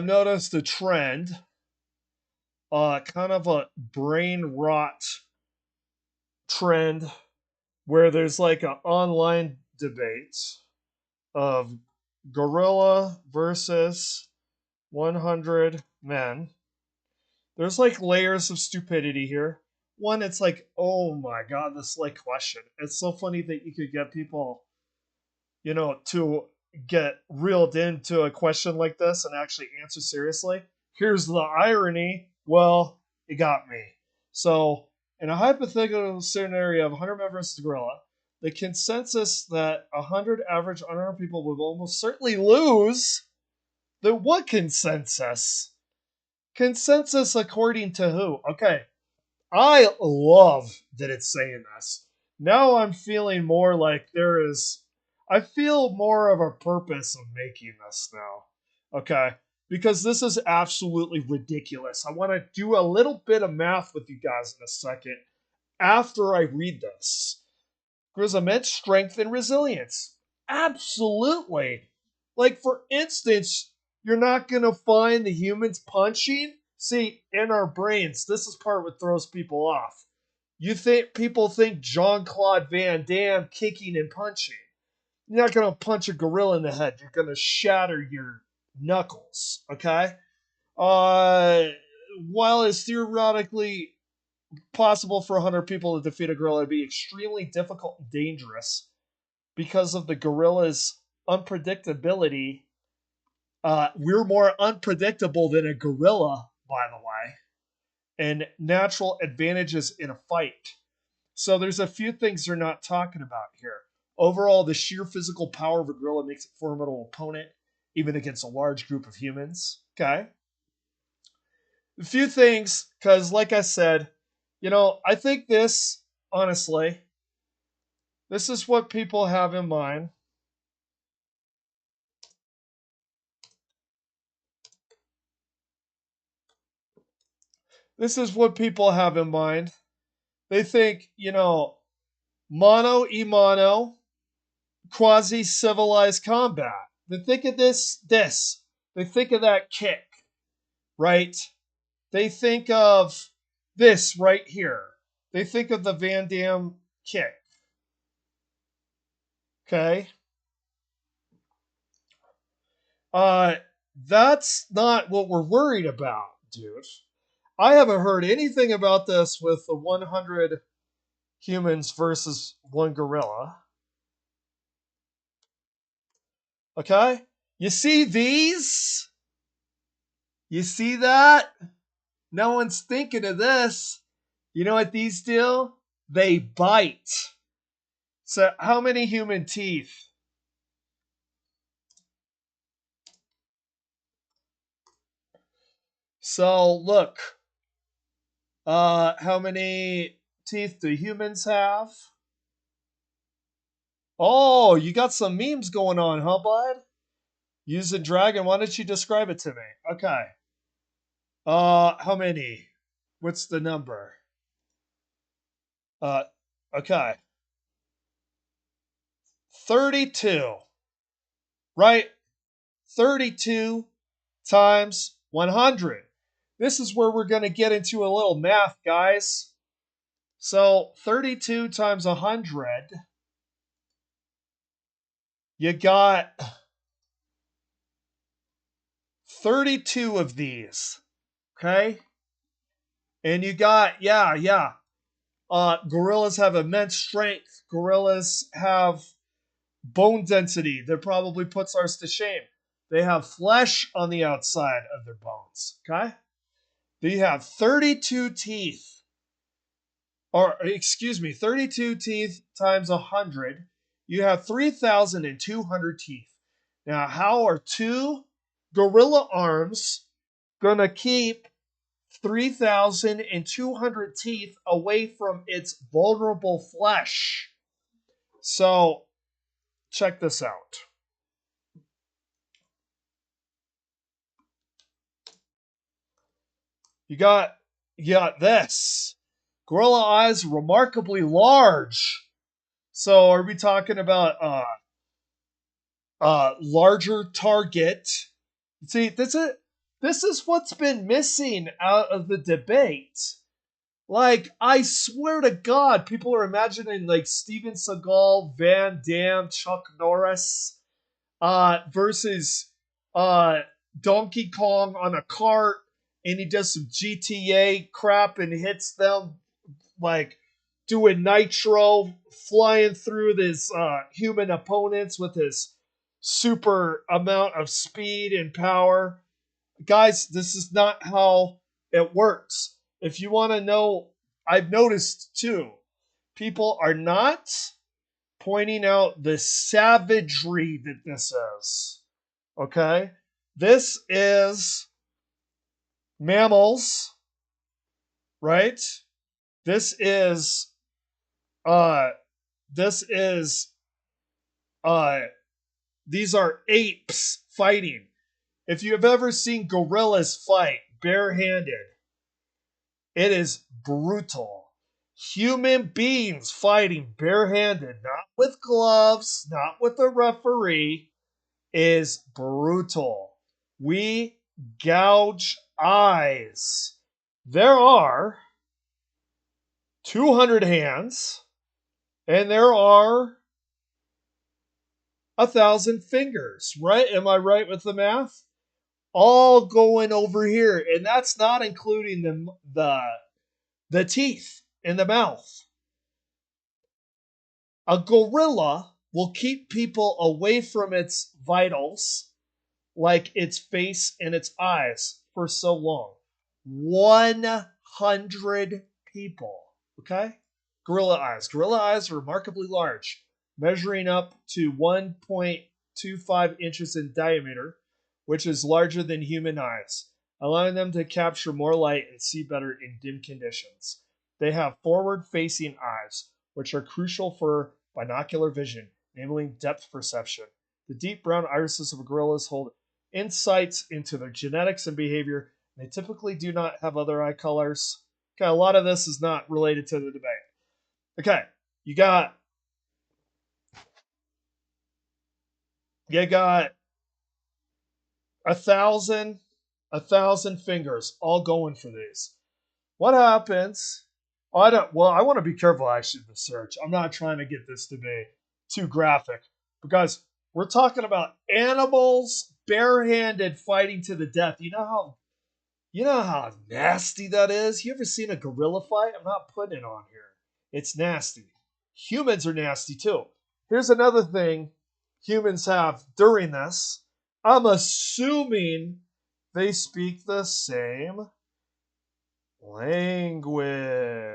noticed a trend, kind of a brain rot trend where there's like an online debate of gorilla versus 100 men. There's like layers of stupidity here. One, it's like, oh my god, this like question. It's so funny that you could get people, to get reeled into a question like this and actually answer seriously. Here's the irony. Well, it got me. So, in a hypothetical scenario of 100 men versus gorilla, the consensus that 100 average unarmed people would almost certainly lose. The what consensus? Consensus according to who? Okay, I love that it's saying this. Now I'm feeling more like I feel more of a purpose of making this now. Okay, because this is absolutely ridiculous. I want to do a little bit of math with you guys in a second after I read this. There's immense strength and resilience. Absolutely. Like, for instance, you're not going to find the humans punching. See, in our brains, this is part what throws people off. People think Jean Claude Van Damme kicking and punching. You're not going to punch a gorilla in the head. You're going to shatter your knuckles. Okay? Uh, while it's theoretically possible for 100 people to defeat a gorilla, it'd be extremely difficult and dangerous because of the gorilla's unpredictability. We're more unpredictable than a gorilla, by the way, and natural advantages in a fight. So there's a few things they're not talking about here. Overall, the sheer physical power of a gorilla makes it a formidable opponent, even against a large group of humans. Okay? A few things, because like I said, I think this, honestly, this is what people have in mind. This is what people have in mind. They think, mano a mano, quasi civilized combat. They think of this. They think of that kick, right? They think of this right here. They think of the Van Damme kick. Okay? Uh, that's not what we're worried about, dude. I haven't heard anything about this with the 100 humans versus one gorilla. Okay? You see these? You see that? No one's thinking of this. You know what these do? They bite. So, how many human teeth? So, look. How many teeth do humans have? Oh, you got some memes going on, huh, bud? Using dragon. Why don't you describe it to me? Okay. How many? What's the number? Uh, okay. 32. Right? 32 times 100. This is where we're going to get into a little math, guys. So 32 times 100, you got 32 of these. Okay? And you got, yeah. Gorillas have immense strength. Gorillas have bone density that probably puts ours to shame. They have flesh on the outside of their bones. Okay? They have 32 teeth. Or, excuse me, 32 teeth times 100. You have 3,200 teeth. Now, how are two gorilla arms going to keep 3,200 teeth away from its vulnerable flesh? So, check this out. You got this. Gorilla eyes remarkably large. So, are we talking about larger target? See, This is what's been missing out of the debate. Like, I swear to God, people are imagining like Steven Seagal, Van Damme, Chuck Norris, versus Donkey Kong on a cart, and he does some GTA crap and hits them like doing nitro, flying through this human opponents with his super amount of speed and power. Guys, this is not how it works. If you want to know, I've noticed too, people are not pointing out the savagery that this is. Okay? This is mammals, right? This is uh this is uh these are apes fighting. If you have ever seen gorillas fight barehanded, it is brutal. Human beings fighting barehanded, not with gloves, not with a referee, is brutal. We gouge eyes. There are 200 hands, and there are 1,000 fingers, right? Am I right with the math? All going over here, and that's not including the teeth in the mouth. A gorilla will keep people away from its vitals, like its face and its eyes, for so long. 100 people. Okay? Gorilla eyes. Gorilla eyes are remarkably large, measuring up to 1.25 inches in diameter, which is larger than human eyes, allowing them to capture more light and see better in dim conditions. They have forward-facing eyes, which are crucial for binocular vision, enabling depth perception. The deep brown irises of gorillas hold insights into their genetics and behavior. They typically do not have other eye colors. Okay, a lot of this is not related to the debate. Okay, you got 1,000 fingers all going for these. What happens? Oh, I want to be careful actually with the search. I'm not trying to get this to be too graphic because we're talking about animals barehanded fighting to the death. You know how nasty that is? You ever seen a gorilla fight? I'm not putting it on here. It's nasty. Humans are nasty too. Here's another thing humans have during this. I'm assuming they speak the same language.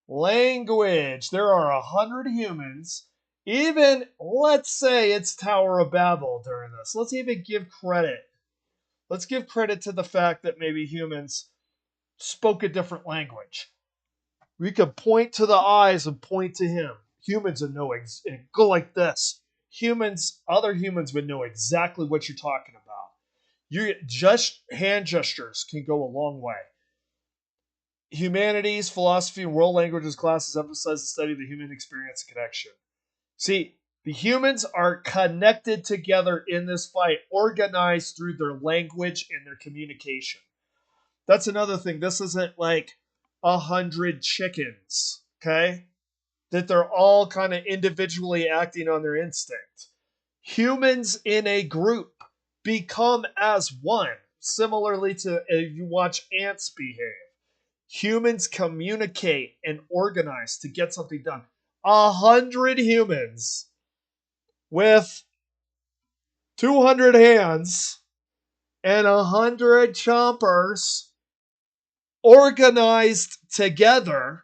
Language. There are 100 humans. Even, let's say it's Tower of Babel during this. Let's even give credit. Let's give credit to the fact that maybe humans spoke a different language. We could point to the eyes and point to him. Humans would know, go like this. Other humans would know exactly what you're talking about. Just hand gestures can go a long way. Humanities, philosophy, and world languages classes emphasize the study of the human experience and connection. See, the humans are connected together in this fight, organized through their language and their communication. That's another thing. This isn't like 100 chickens, okay? That they're all kind of individually acting on their instinct. Humans in a group become as one, similarly to if you watch ants behave. Humans communicate and organize to get something done. 100 humans with 200 hands and 100 chompers organized together.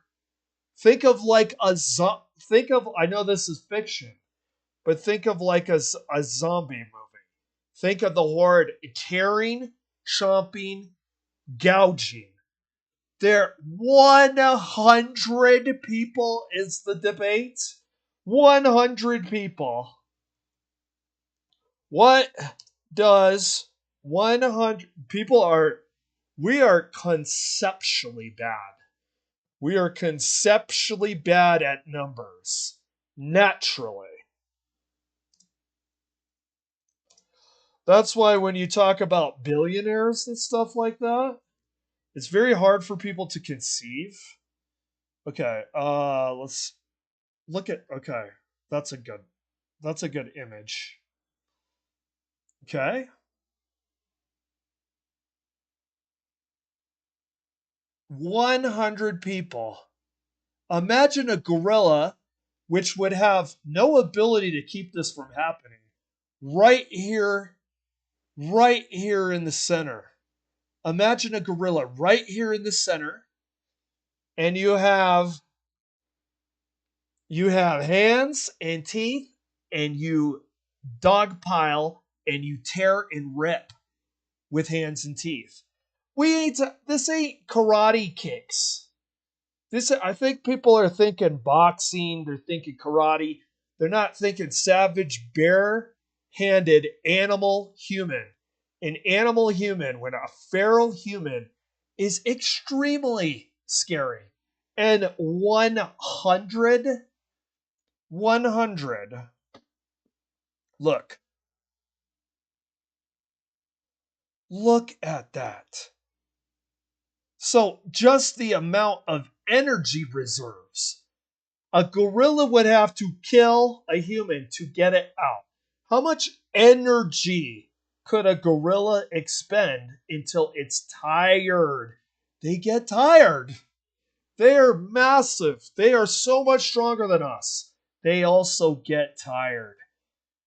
Think of I know this is fiction, but think of like a zombie movie. Think of the horde tearing, chomping, gouging. There 100 people is the debate. 100 people. What does 100 people are? We are conceptually bad. We are conceptually bad at numbers. Naturally. That's why when you talk about billionaires and stuff like that, it's very hard for people to conceive. Okay, let's look at. Okay, that's a good. That's a good image. Okay, 100 people. Imagine a gorilla, which would have no ability to keep this from happening. Right here in the center. Imagine a gorilla right here in the center, and you have hands and teeth, and you dogpile and you tear and rip with hands and teeth. This ain't karate kicks. This I think people are thinking boxing, they're thinking karate. They're not thinking savage bare-handed animal human. An animal human when a feral human is extremely scary. And 100. Look, look at that. So just the amount of energy reserves a gorilla would have to kill a human to get it out. How much energy could a gorilla expend until it's tired? They get tired. They are massive. They are so much stronger than us. They also get tired.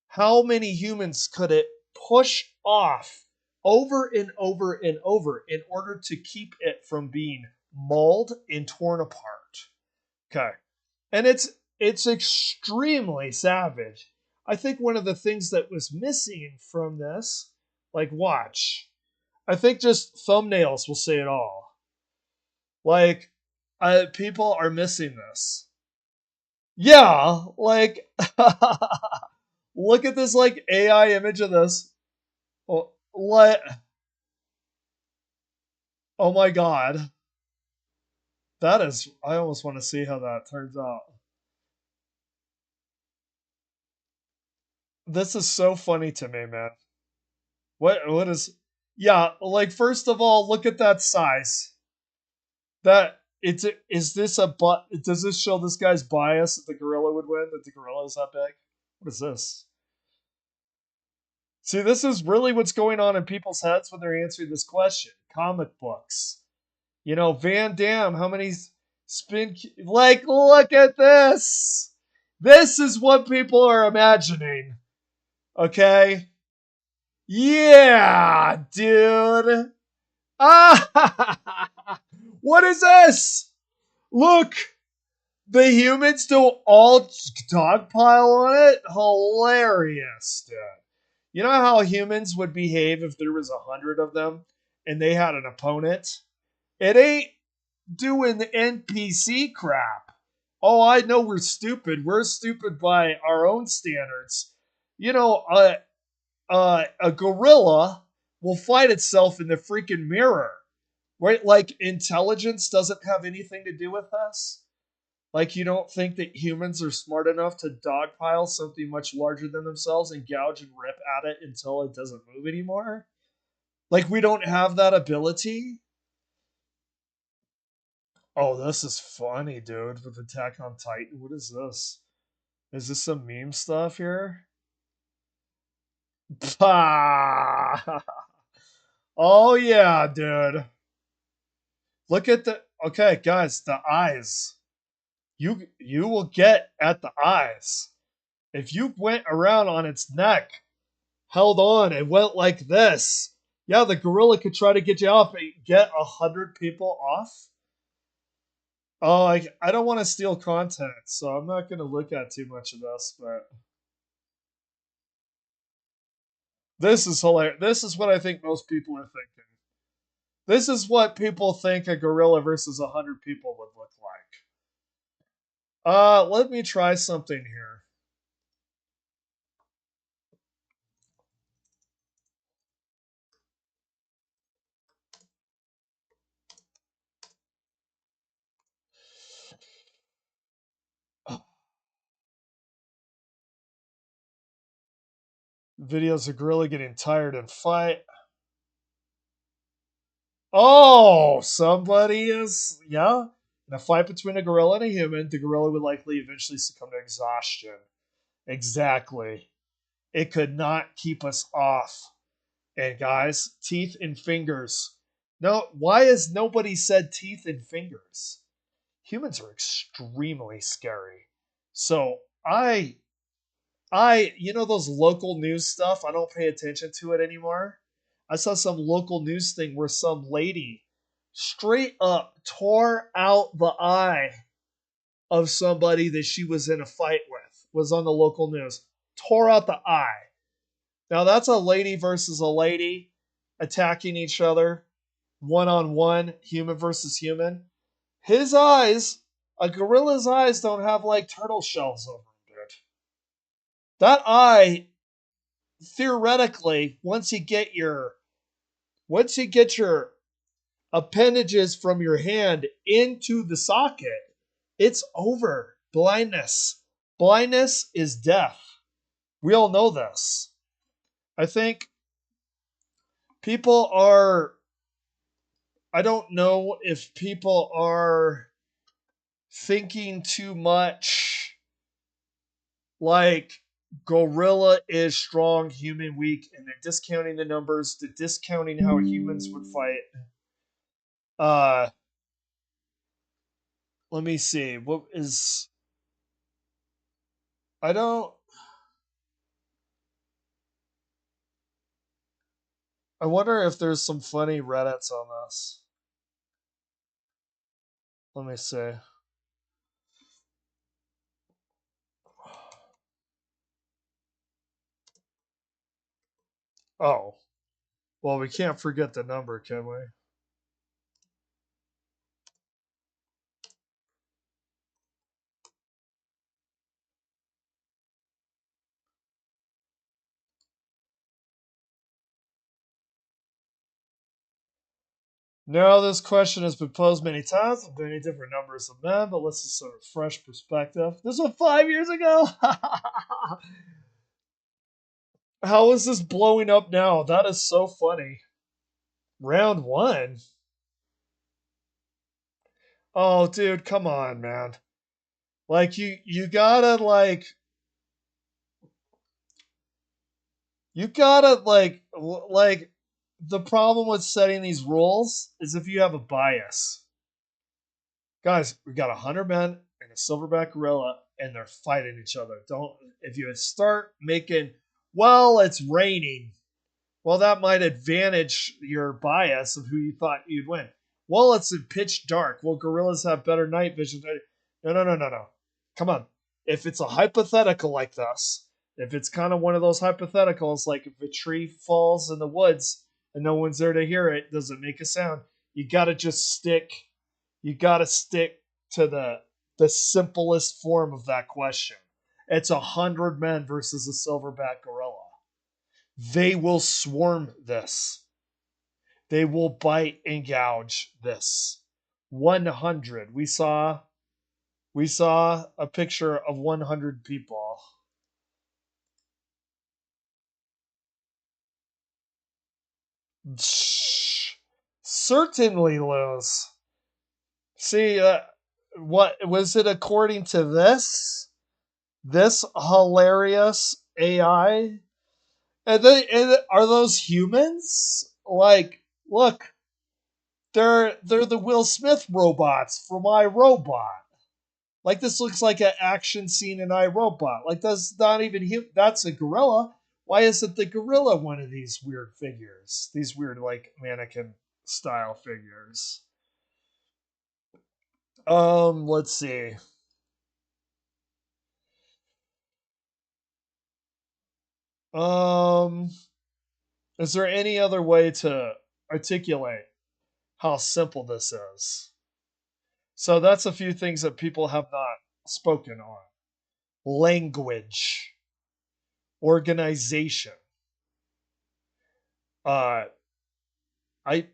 How many humans could it push off over and over and over in order to keep it from being mauled and torn apart? Okay. And it's extremely savage. I think one of the things that was missing from this, like watch, I think just thumbnails will say it all. Like, people are missing this. Yeah, like, look at this like AI image of this. Oh, oh my god, that is. I almost want to see how that turns out. This is so funny to me, man. What is? Yeah, like first of all, look at that size. That it's is this a but? Does this show this guy's bias that the gorilla would win? That the gorilla is that big? What is this? See, this is really what's going on in people's heads when they're answering this question. Comic books. Van Damme. How many spin? Like, look at this. This is what people are imagining. Okay. Yeah, dude. Ah, what is this? Look, the humans don't all dogpile on it. Hilarious, dude. You know how humans would behave if there was 100 of them and they had an opponent? It ain't doing the NPC crap. Oh, I know we're stupid. We're stupid by our own standards. You know, a gorilla will fight itself in the freaking mirror. Right? Like intelligence doesn't have anything to do with us. Like you don't think that humans are smart enough to dogpile something much larger than themselves and gouge and rip at it until it doesn't move anymore? Like we don't have that ability? Oh, this is funny, dude, with Attack on Titan. What is this? Is this some meme stuff here? Bah! Oh yeah, dude. Look at the okay, guys, the eyes. You will get at the eyes. If you went around on its neck, held on, and went like this, yeah, the gorilla could try to get you off. And get 100 people off. Oh, I don't want to steal content, so I'm not going to look at too much of this. But this is hilarious. This is what I think most people are thinking. This is what people think a gorilla versus 100 people would look like. Let me try something here. Videos of gorilla getting tired and fight. Oh, somebody is, yeah. In a fight between a gorilla and a human, the gorilla would likely eventually succumb to exhaustion. Exactly. It could not keep us off. And guys, teeth and fingers. No, why has nobody said teeth and fingers? Humans are extremely scary. So you know those local news stuff? I don't pay attention to it anymore. I saw some local news thing where some lady straight up tore out the eye of somebody that she was in a fight with, was on the local news. Tore out the eye. Now that's a lady versus a lady attacking each other, one on one, human versus human. His eyes, a gorilla's eyes don't have like turtle shells over them, dude. That eye, theoretically, once you get your appendages from your hand into the socket, it's over. Blindness. Blindness is death. We all know this. I think people are, I don't know if people are thinking too much like gorilla is strong, human weak, and they're discounting the numbers, they're discounting how humans would fight. Uh Let me see. What is I don't I wonder if there's some funny Reddits on this. Let me see. Oh. Well, we can't forget the number, can we? Now, this question has been posed many times with many different numbers of men, but let's just sort of fresh perspective. This was 5 years ago. How is this blowing up now? That is so funny. Round one. Oh, dude, come on, man. Like you gotta like the problem with setting these rules is if you have a bias. Guys, we got 100 men and a silverback gorilla, and they're fighting each other. Don't if you start making, well, it's raining. Well, that might advantage your bias of who you thought you'd win. Well, it's in pitch dark. Well, gorillas have better night vision. No, no, no, no, no. Come on. If it's a hypothetical like this, if it's kind of one of those hypotheticals, like if a tree falls in the woods and no one's there to hear it, does it make a sound? You gotta just stick. You gotta stick to the simplest form of that question. It's 100 men versus a silverback gorilla. They will swarm this. They will bite and gouge this. 100. We saw a picture of 100 people. Certainly lose. See, what was it according to this hilarious AI? And are those humans? Like, look, they're the Will Smith robots from iRobot. Like this looks like an action scene in iRobot. Like that's not even that's a gorilla. Why isn't the gorilla one of these weird figures? These weird like mannequin style figures. Let's see. Um, is there any other way to articulate how simple this is? So that's a few things that people have not spoken on. Language, organization. Uh, I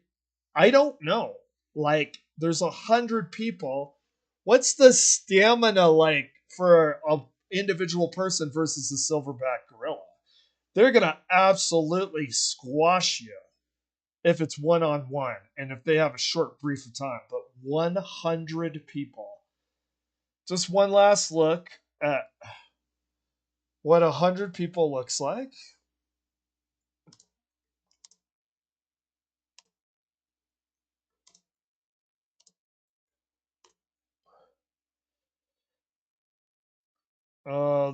I don't know. Like, there's 100 people. What's the stamina like for a individual person versus a silverback gorilla? They're going to absolutely squash you if it's one-on-one and if they have a short brief of time. But 100 people. Just one last look at what 100 people looks like.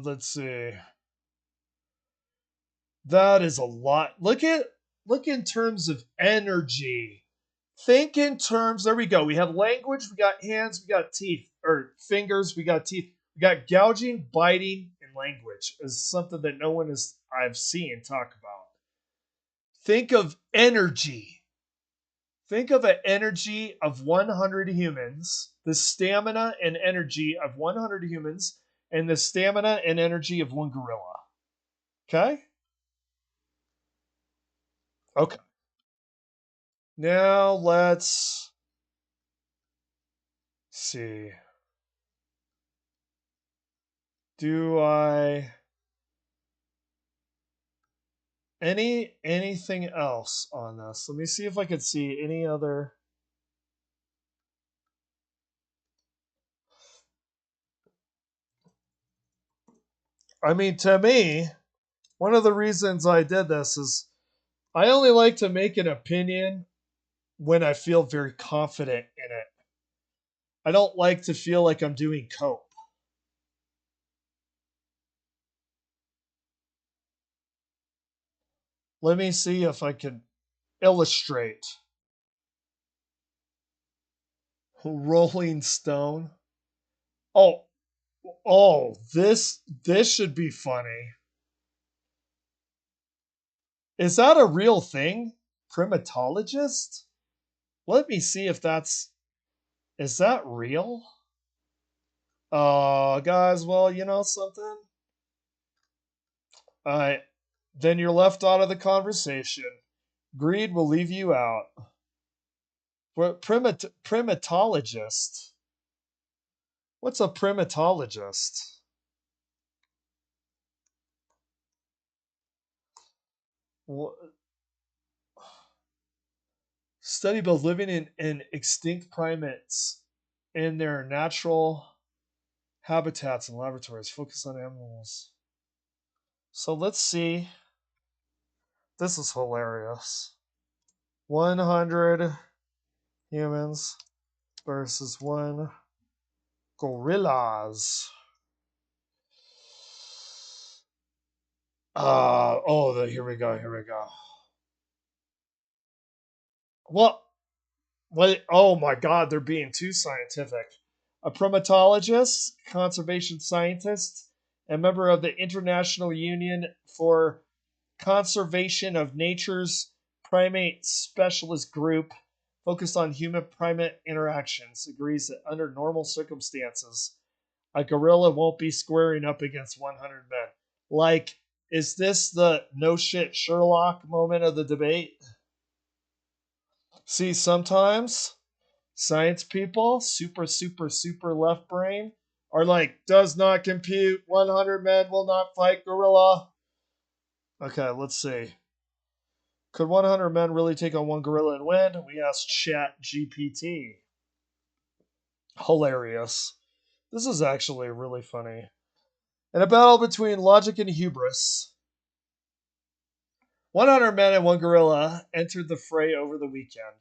Let's see. That is a lot. Look in terms of energy. Think in terms. There we go. We have language. We got hands. We got teeth or fingers. We got teeth. We got gouging, biting, and language is something that no one has I've seen talk about. Think of energy. Think of an energy of 100 humans, the stamina and energy of 100 humans, and the stamina and energy of one gorilla. Okay? Okay. Now let's see. Do I anything else on this? Let me see if I could see any other. I mean, to me, one of the reasons I did this is I only like to make an opinion when I feel very confident in it. I don't like to feel like I'm doing cope. Let me see if I can illustrate. Rolling Stone. Oh, this should be funny. Is that a real thing? Primatologist? Let me see if that's is that real? Guys, well, you know something? Alright. Then you're left out of the conversation. Greed will leave you out. Primatologist? What's a primatologist? Study both living and extinct primates in their natural habitats and laboratories. Focus on animals. So let's see. This is hilarious. 100 humans versus one gorillas. Here we go. Here we go. What? Oh my God, they're being too scientific. A primatologist, conservation scientist, and member of the International Union for Conservation of Nature's Primate Specialist Group, focused on human primate interactions, agrees that under normal circumstances, a gorilla won't be squaring up against 100 men. Like, is this the no shit Sherlock moment of the debate? See, sometimes science people, super left brain, are like, does not compute. 100 men will not fight gorilla. Okay, let's see. Could 100 men really take on one gorilla and win? We asked Chat GPT. Hilarious. This is actually really funny. In a battle between logic and hubris, 100 men and one gorilla entered the fray over the weekend.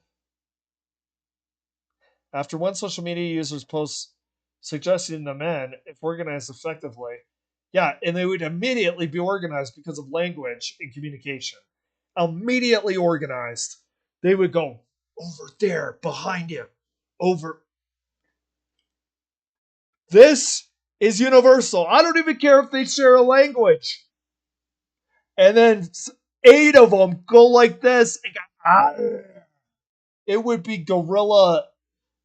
After one social media user's post suggesting the men, if organized effectively, yeah, and they would immediately be organized because of language and communication. Immediately organized. They would go over there, behind him, over. This is universal. I don't even care if they share a language. And then 8 of them go like this. And go, it would be gorilla.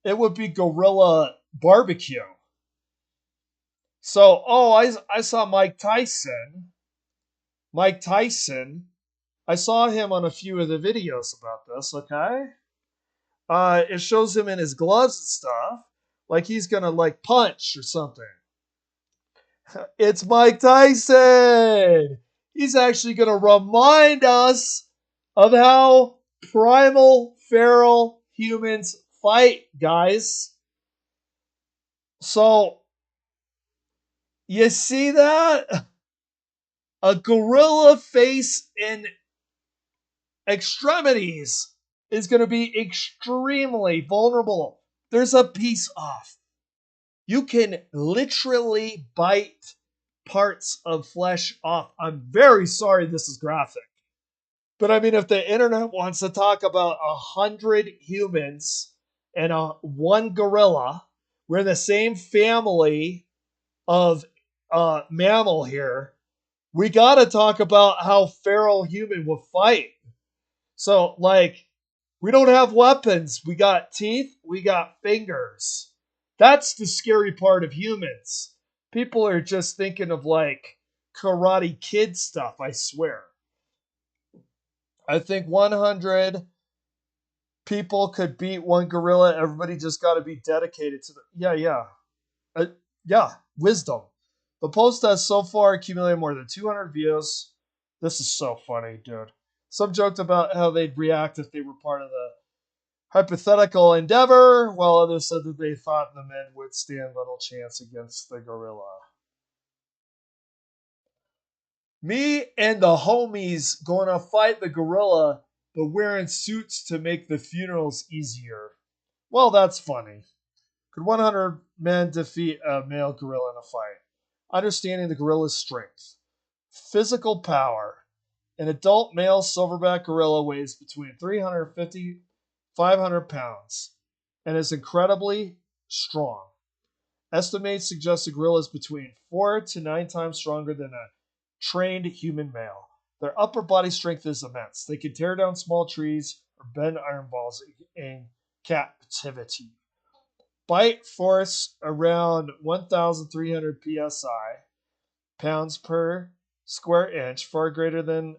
It would be gorilla barbecue. So, I saw Mike Tyson. Mike Tyson. I saw him on a few of the videos about this. Okay, it shows him in his gloves and stuff, like he's gonna like punch or something. It's Mike Tyson. He's actually going to remind us of how primal feral humans fight, guys. So, you see that? A gorilla face in extremities is going to be extremely vulnerable. There's a piece off. You can literally bite parts of flesh off. I'm very sorry this is graphic. But I mean, if the internet wants to talk about 100 humans and one gorilla, we're in the same family of mammal here. We got to talk about how feral human will fight. So, like, we don't have weapons. We got teeth. We got fingers. That's the scary part of humans. People are just thinking of like Karate Kid stuff, I swear. I think 100 people could beat one gorilla. Everybody just got to be dedicated to the. Uh, yeah, wisdom. The post has so far accumulated more than 200 views. This is so funny, dude. Some joked about how they'd react if they were part of the hypothetical endeavor, while others said that they thought the men would stand little chance against the gorilla. Me and the homies going to fight the gorilla, but wearing suits to make the funerals easier. Well, that's funny. Could 100 men defeat a male gorilla in a fight? Understanding the gorilla's strength. Physical power. An adult male silverback gorilla weighs between 350 500 pounds and is incredibly strong. Estimates suggest a gorilla is between 4 to 9 times stronger than a trained human male. Their upper body strength is immense. They can tear down small trees or bend iron balls in captivity. Bite force around 1,300 psi, pounds per square inch, far greater than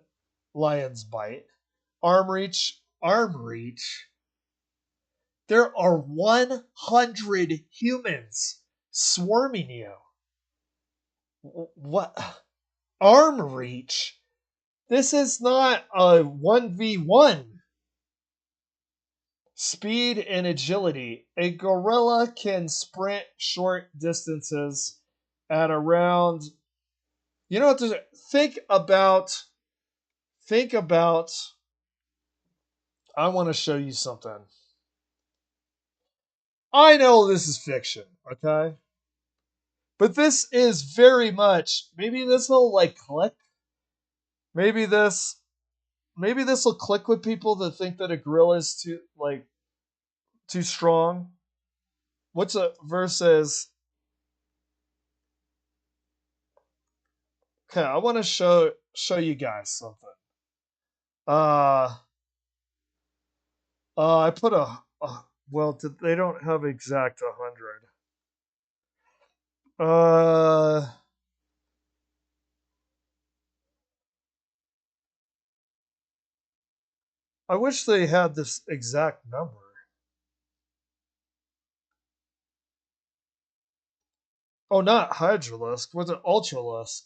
lion's bite. Arm reach. There are 100 humans swarming you. What? Arm reach? This is not a 1v1. Speed and agility. A gorilla can sprint short distances at around. You know what? Think about. Think about. I want to show you something. I know this is fiction, okay? But this is very much. Maybe this will like click. Maybe this. Maybe this will click with people that think that a gorilla is too strong. What's a versus? Okay, I want to show you guys something. Uh, I put well, they don't have exact 100. Uh, I wish they had this exact number. Oh, not Hydralisk. What's an Ultralisk?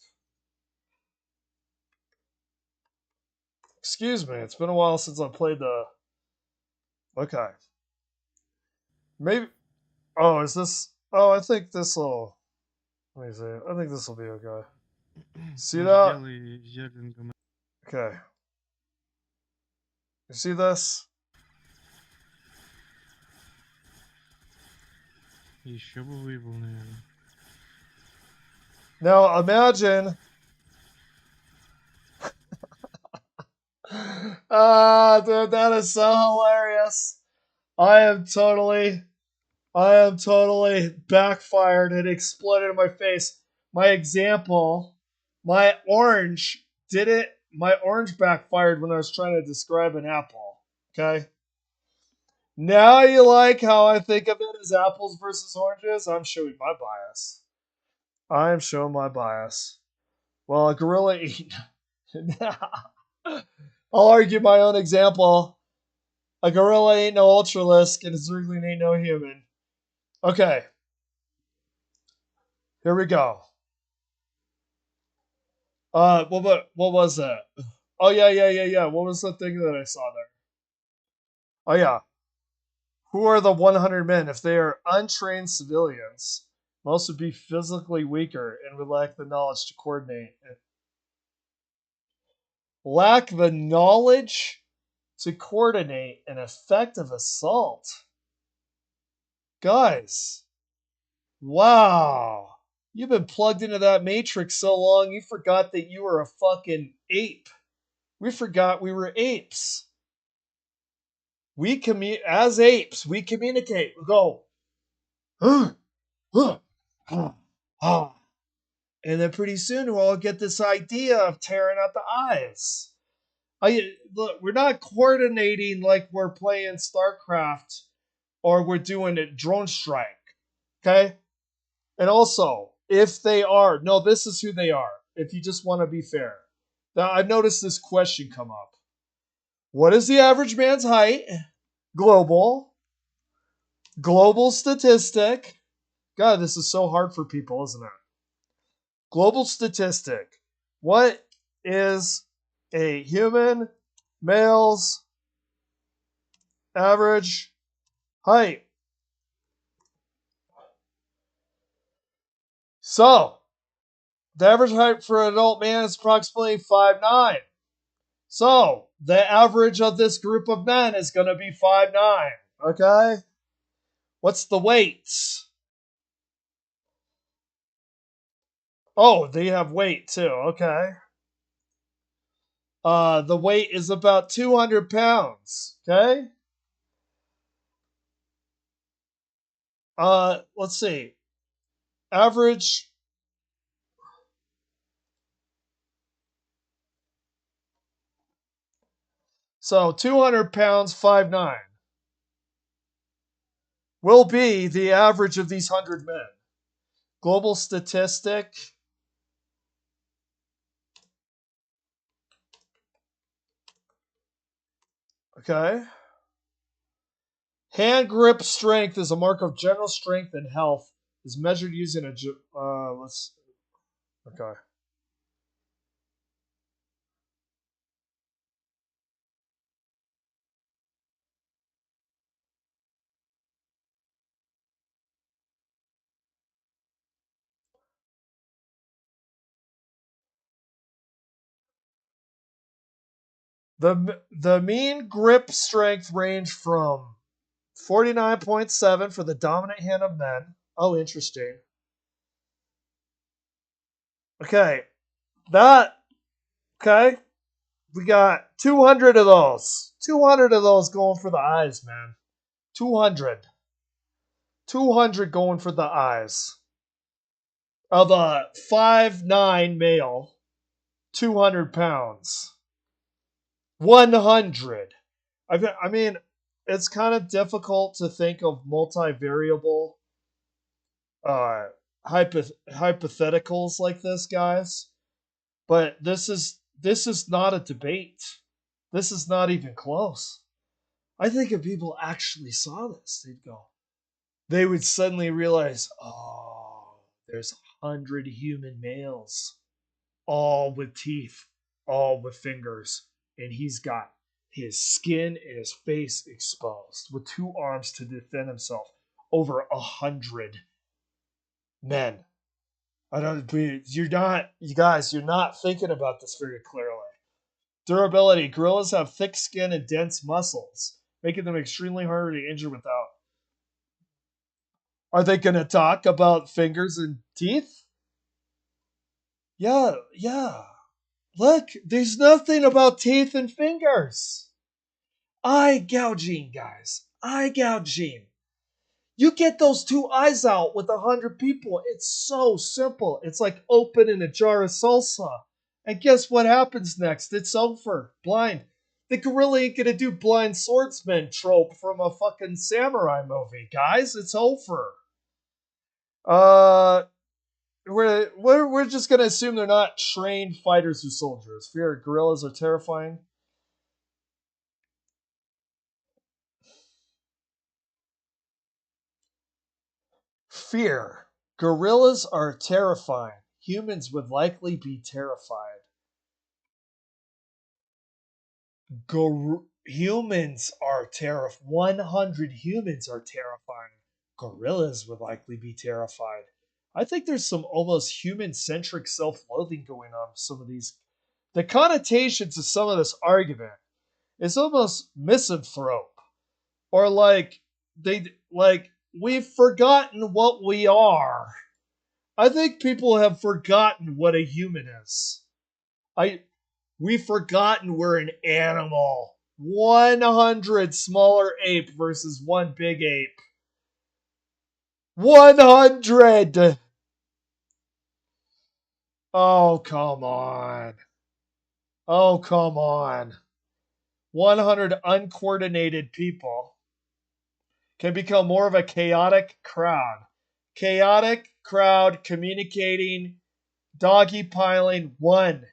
Excuse me. It's been a while since I played the. Okay. Maybe. Oh, is this? Oh, I think this will. Let me see. I think this will be okay. See that? Okay. You see this? Еще бы выебал, наверное. Now imagine. Dude, that is so hilarious. I am totally backfired and exploded in my face. My example, my orange backfired when I was trying to describe an apple. Okay. Now you like how I think of it as apples versus oranges? I'm showing my bias. I am showing my bias. Well, a gorilla eat. I'll argue my own example. A gorilla ain't no ultralisk, and a zergling ain't no human. Okay. Here we go. What was that? Oh yeah. What was the thing that I saw there? Oh yeah. Who are the 100 men? If they are untrained civilians, most would be physically weaker and would lack the knowledge to coordinate. Lack the knowledge to coordinate an effective assault. Guys, wow. You've been plugged into that matrix so long you forgot that you were a fucking ape. We forgot we were apes. As apes, we communicate. We go, huh, huh, huh, huh. And then pretty soon we'll all get this idea of tearing out the eyes. Look, we're not coordinating like we're playing StarCraft or we're doing a drone strike. Okay? And also, if they are, no, this is who they are. If you just want to be fair. Now, I've noticed this question come up. What is the average man's height? Global. Global statistic. God, this is so hard for people, isn't it? Global statistic. What is a human male's average height? So, the average height for an adult man is approximately 5'9". So, the average of this group of men is going to be 5'9". Okay? What's the weights? Oh, they have weight too. Okay. The weight is about 200 pounds. Okay? Let's see. Average. So 200 pounds, 5'9", will be the average of these 100 men. Global statistic. Okay. Hand grip strength is a mark of general strength and health. Is measured using a. Let's. Okay. The mean grip strength range from 49.7 for the dominant hand of men. Oh, interesting. Okay. That. Okay. We got 200 of those. 200 of those going for the eyes, man. 200. 200 going for the eyes. Of a 5'9" male, 200 pounds. 100. I mean, it's kind of difficult to think of multivariable uh, hypotheticals like this, guys. But this is not a debate. This is not even close. I think if people actually saw this, they would suddenly realize, oh, there's 100 human males, all with teeth, all with fingers, and he's got his skin and his face exposed with two arms to defend himself over 100 men. I don't. You guys. You're not thinking about this very clearly. Durability. Gorillas have thick skin and dense muscles, making them extremely harder to injure without. Are they going to talk about fingers and teeth? Yeah, yeah. Look, there's nothing about teeth and fingers. Eye gouging, guys. Eye gouging. You get those two eyes out with 100 people. It's so simple. It's like opening a jar of salsa. And guess what happens next? It's over. Blind. The gorilla ain't gonna do blind swordsman trope from a fucking samurai movie, guys. It's over. Uh, we're just gonna assume they're not trained fighters or soldiers. Fear gorillas are terrifying. Fear. Gorillas are terrifying. Humans would likely be terrified. Humans are terrified. 100 humans are terrifying. Gorillas would likely be terrified. I think there's some almost human centric self loathing going on with some of these. The connotations of some of this argument is almost misanthrope. Or like we've forgotten what we are. I think people have forgotten what a human is. I We've forgotten we're an animal. 100 smaller ape versus one big ape. 100! Oh, come on. Oh, come on. 100 uncoordinated people can become more of a chaotic crowd. Chaotic crowd communicating, doggy piling, one.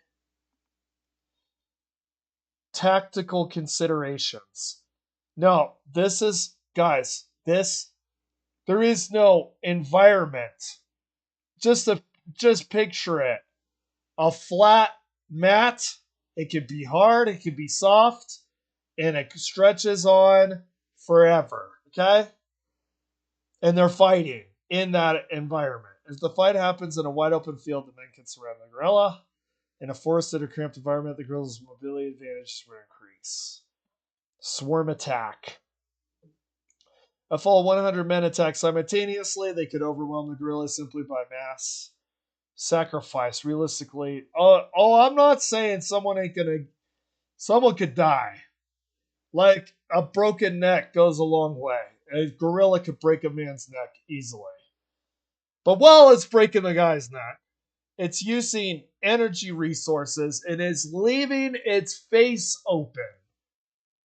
Tactical considerations. No, this is, guys, there is no environment. Just a, just picture it. A flat mat. It could be hard, it could be soft, and it stretches on forever. Okay? And they're fighting in that environment. As the fight happens in a wide open field, the men can surround the gorilla. In a forested or cramped environment, the gorilla's mobility advantage will increase. Swarm attack. A full 100 men attack simultaneously. They could overwhelm the gorilla simply by mass sacrifice. Realistically, I'm not saying someone ain't gonna. Someone could die. Like a broken neck goes a long way. A gorilla could break a man's neck easily. But while it's breaking the guy's neck, it's using energy resources and is leaving its face open.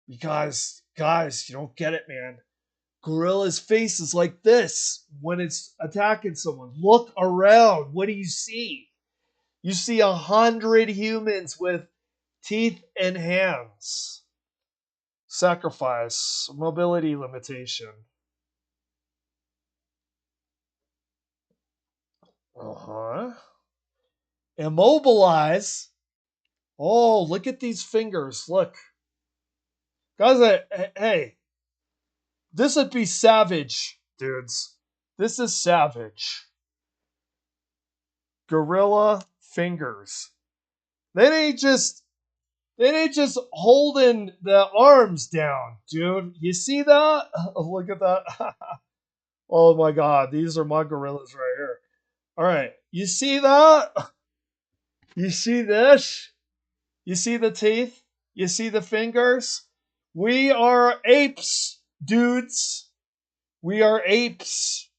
Because, guys, you don't get it, man. Gorilla's face is like this when it's attacking someone. Look around. What do you see? You see 100 humans with teeth and hands. Sacrifice. Mobility limitation. Uh-huh. Immobilize. Oh, look at these fingers. Look. Guys, hey, this would be savage, dudes. This is savage. Gorilla fingers. They ain't just holding the arms down, dude. You see that? Look at that. Oh my god, these are my gorillas right here. All right, you see that? You see this? You see the teeth? You see the fingers? We are apes, dudes. We are apes.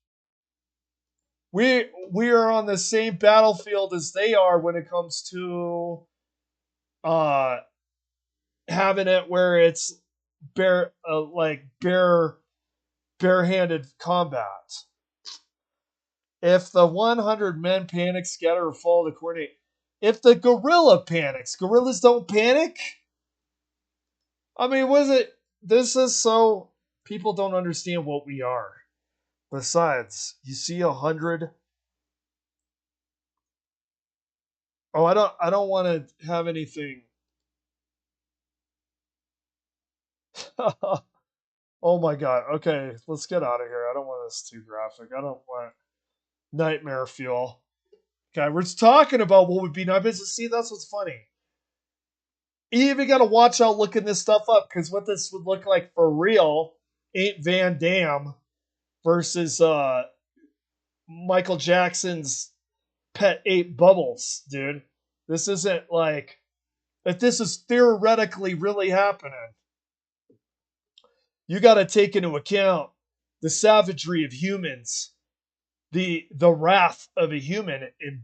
We are on the same battlefield as they are when it comes to uh having it where it's barehanded combat. If the 100 men panic, scatter, or fall to coordinate, if the gorilla panics, gorillas don't panic. I mean, was it? This is so people don't understand what we are. Besides, you see 100. Oh, I don't want to have anything. Oh my god. Okay, let's get out of here. I don't want this too graphic. I don't want nightmare fuel. Okay, we're just talking about what would be nice. See, that's what's funny. You even got to watch out looking this stuff up because what this would look like for real ain't Van Damme versus Michael Jackson's pet ape Bubbles, dude. This isn't like if this is theoretically really happening. You got to take into account the savagery of humans, the wrath of a human in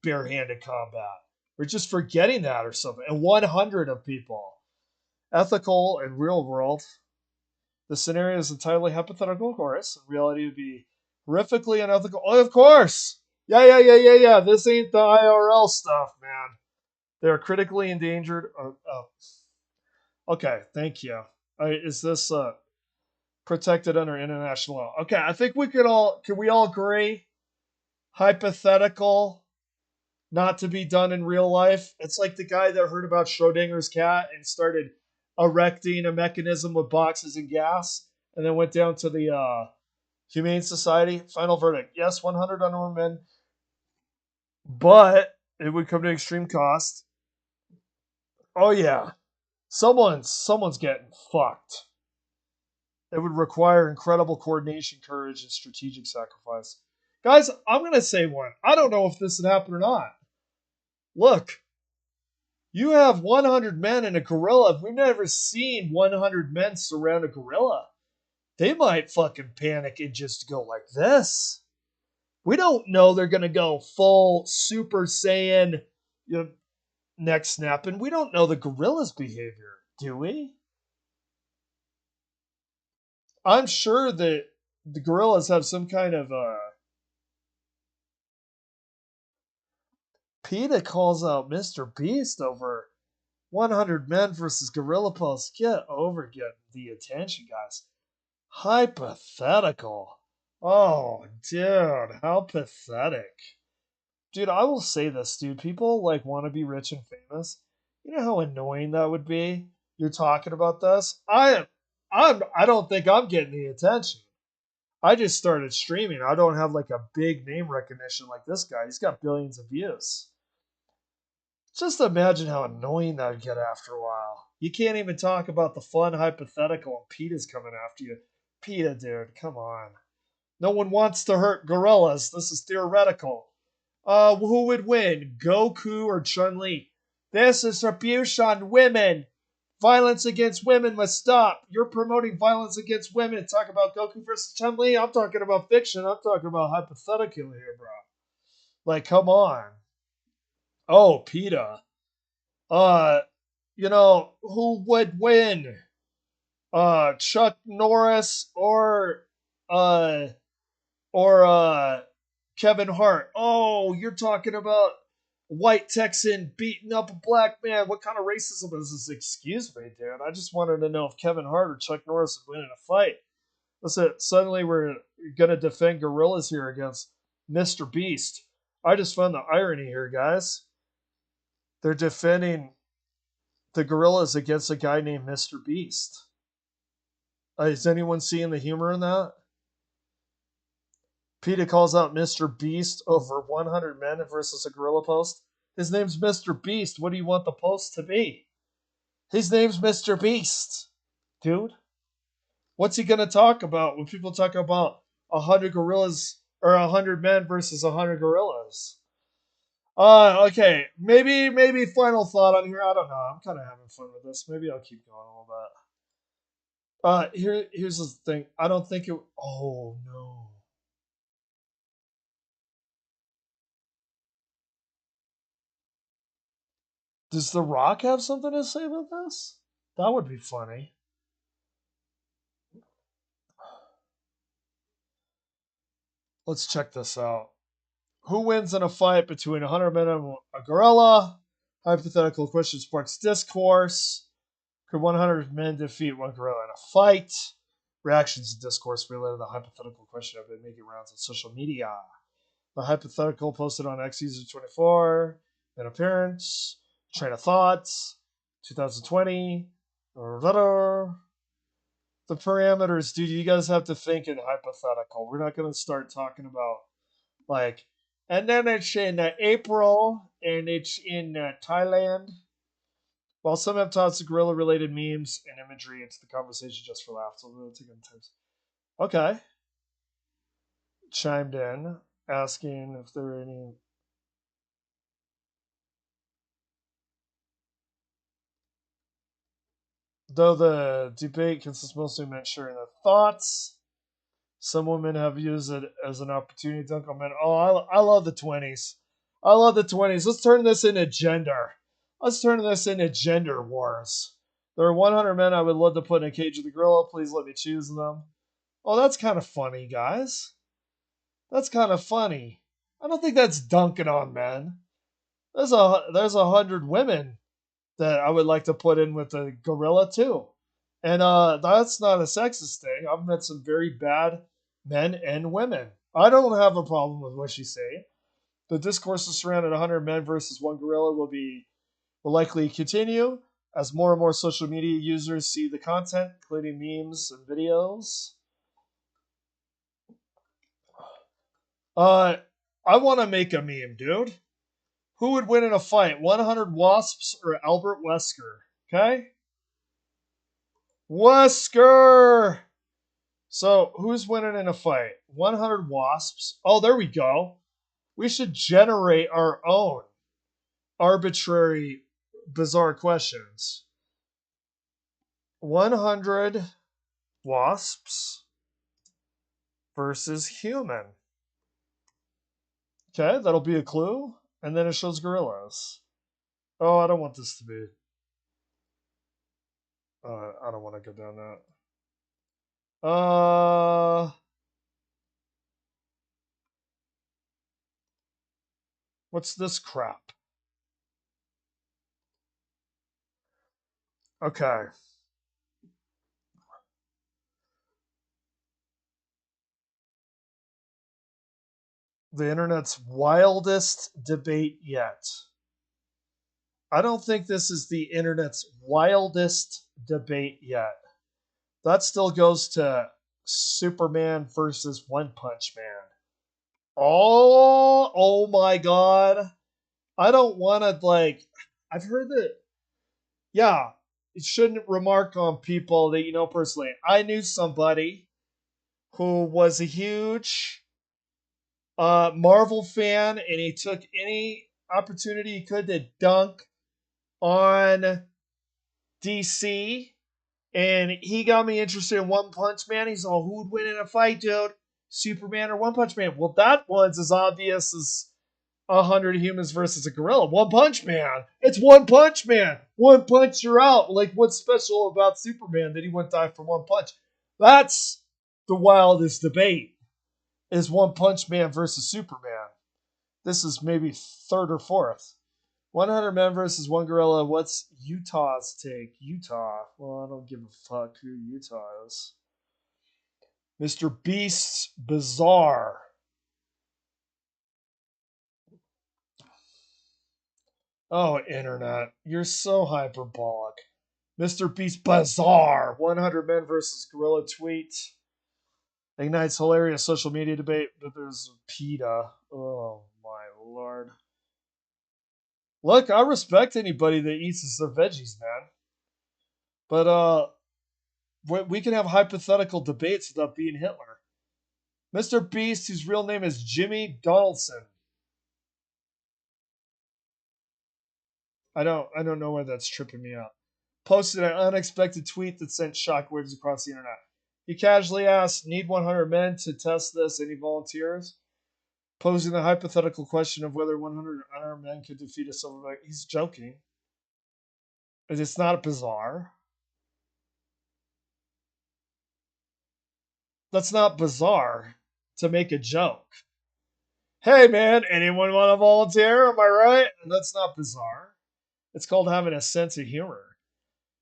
barehanded combat. We're just forgetting that or something. And 100 of people, ethical and real world. The scenario is entirely hypothetical, of course. In reality, it would be horrifically unethical. Oh, of course. Yeah. This ain't the IRL stuff, man. They're critically endangered. Okay, thank you. Is this protected under international law? Okay, I think we can we all agree? Hypothetical. not to be done in real life. It's like the guy that heard about Schrodinger's cat and started erecting a mechanism with boxes and gas, and then went down to the Humane Society. Final verdict: yes, 100 unarmed men, but it would come to extreme cost. Oh yeah, someone's getting fucked. It would require incredible coordination, courage, and strategic sacrifice. Guys, I'm gonna say one. I don't know if this would happen or not. Look, you have 100 men and a gorilla. We've never seen 100 men surround a gorilla. They might fucking panic and just go like this. We don't know they're gonna go full Super Saiyan, you know, neck snapping. We don't know the gorilla's behavior, do we? I'm sure that the gorillas have some kind of PETA calls out Mr. Beast over 100 men versus gorilla pose. Get over getting the attention, guys. Hypothetical. Oh, dude, how pathetic. Dude, I will say this, dude. People like want to be rich and famous. You know how annoying that would be? You're talking about this. I don't think I'm getting the attention. I just started streaming. I don't have like a big name recognition like this guy. He's got billions of views. Just imagine how annoying that would get after a while. You can't even talk about the fun hypothetical and PETA's coming after you. PETA, dude, come on. No one wants to hurt gorillas. This is theoretical. Who would win, Goku or Chun Li? This is abuse on women. Violence against women must stop. You're promoting violence against women. Talk about Goku versus Chun Li. I'm talking about fiction. I'm talking about hypothetical here, bro. Like, come on. Oh, PETA. Uh, who would win? Chuck Norris uh or Kevin Hart. Oh, you're talking about white Texan beating up a black man. What kind of racism is this? Excuse me, dude. I just wanted to know if Kevin Hart or Chuck Norris would win in a fight. Listen, suddenly we're gonna defend gorillas here against Mr. Beast. I just found the irony here, guys. They're defending the gorillas against a guy named Mr. Beast. Is anyone seeing the humor in that? PETA calls out Mr. Beast over 100 men versus a gorilla post. His name's Mr. Beast. What do you want the post to be? His name's Mr. Beast. Dude, what's he going to talk about when people talk about 100 gorillas or 100 men versus 100 gorillas? Okay. Maybe final thought on here. I don't know. I'm kind of having fun with this. Maybe I'll keep going a little bit. Here's the thing. I don't think it. Oh no. Does The Rock have something to say about this? That would be funny. Let's check this out. Who wins in a fight between 100 men and a gorilla? Hypothetical question sparks discourse. Could 100 men defeat one gorilla in a fight? Reactions and discourse related to the hypothetical question have been making rounds on social media. The hypothetical posted on X User 24, an appearance, train of thoughts, 2020, the parameters, dude. You guys have to think in hypothetical. We're not going to start talking about like, and then it's in April and it's in Thailand. While some have tossed gorilla related memes and imagery into the conversation just for laughs, so we'll take times. Okay. Chimed in asking if there are any. Though the debate consists mostly of men sharing their thoughts, some women have used it as an opportunity to dunk on men. Oh, I love the 20s. I love the 20s. Let's turn this into gender. Let's turn this into gender wars. There are 100 men I would love to put in a cage with a gorilla. Please let me choose them. Oh, that's kind of funny, guys. That's kind of funny. I don't think that's dunking on men. There's 100 women that I would like to put in with a gorilla too. And that's not a sexist thing. I've met some very bad men and women. I don't have a problem with what she's saying. The discourses surrounding 100 men versus one gorilla will likely continue as more and more social media users see the content, including memes and videos. Uh, I want to make a meme, dude. Who would win in a fight, 100 wasps or Albert Wesker? Okay? Wesker! So, who's winning in a fight? 100 wasps. Oh, there we go. We should generate our own arbitrary, bizarre questions. 100 wasps versus human. Okay, that'll be a clue. And then it shows gorillas. Oh, I don't want this to be. I don't want to go down that. What's this crap? Okay. The internet's wildest debate yet. I don't think this is the internet's wildest debate yet. That still goes to Superman versus One Punch Man. Oh my god. I don't want to, like, I've heard that, yeah, it shouldn't remark on people that you know personally. I knew somebody who was a huge Marvel fan, and he took any opportunity he could to dunk on DC, and he got me interested in One Punch Man. He's all, who would win in a fight, dude? Superman or One Punch Man? Well, that one's as obvious as 100 humans versus a gorilla. One Punch Man. It's One Punch Man. One punch, you're out. Like, what's special about Superman that he wouldn't die for one punch? That's the wildest debate, is One Punch Man versus Superman. This is maybe third or fourth. 100 men versus one gorilla. What's Utah's take? Utah. Well, I don't give a fuck who Utah is. Mr. Beast's Bizarre. Oh, internet. You're so hyperbolic. Mr. Beast Bizarre. 100 men versus gorilla tweet. Ignites hilarious social media debate, but there's PETA. Oh, my lord. Look, I respect anybody that eats their veggies, man. But we can have hypothetical debates without being Hitler. Mr. Beast, whose real name is Jimmy Donaldson. I don't know why that's tripping me out. Posted an unexpected tweet that sent shockwaves across the internet. He casually asked, "Need 100 men to test this? Any volunteers?" Posing the hypothetical question of whether 100 unarmed men could defeat a silverback. He's joking. It's not bizarre. That's not bizarre to make a joke. Hey man, anyone want to volunteer? Am I right? That's not bizarre. It's called having a sense of humor.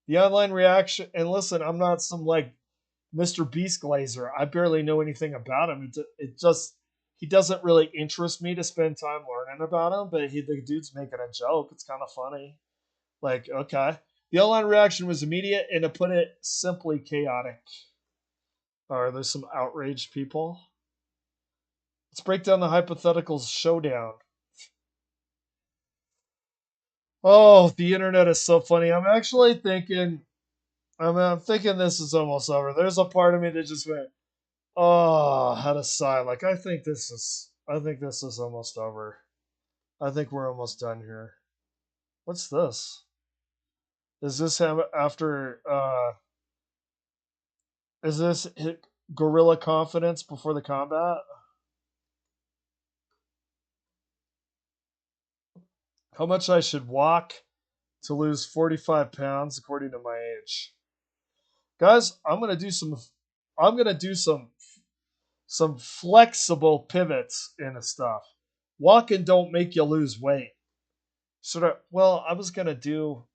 The online reaction, and listen, I'm not some like Mr. Beast glazer. I barely know anything about him. It just, he doesn't really interest me to spend time learning about him, but the dude's making a joke. It's kind of funny. Like, okay. The online reaction was immediate and, to put it simply, chaotic. Are there some outraged people? Let's break down the hypothetical showdown. Oh, the internet is so funny. I'm actually thinking, I'm thinking this is almost over. There's a part of me that just went, oh, had a sigh. Like, I think this is almost over. I think we're almost done here. What's this? Is this him after, is this gorilla confidence before the combat? How much I should walk to lose 45 pounds according to my age. Guys, I'm going to do some flexible pivots into stuff. Walking don't make you lose weight. Well, I was going to do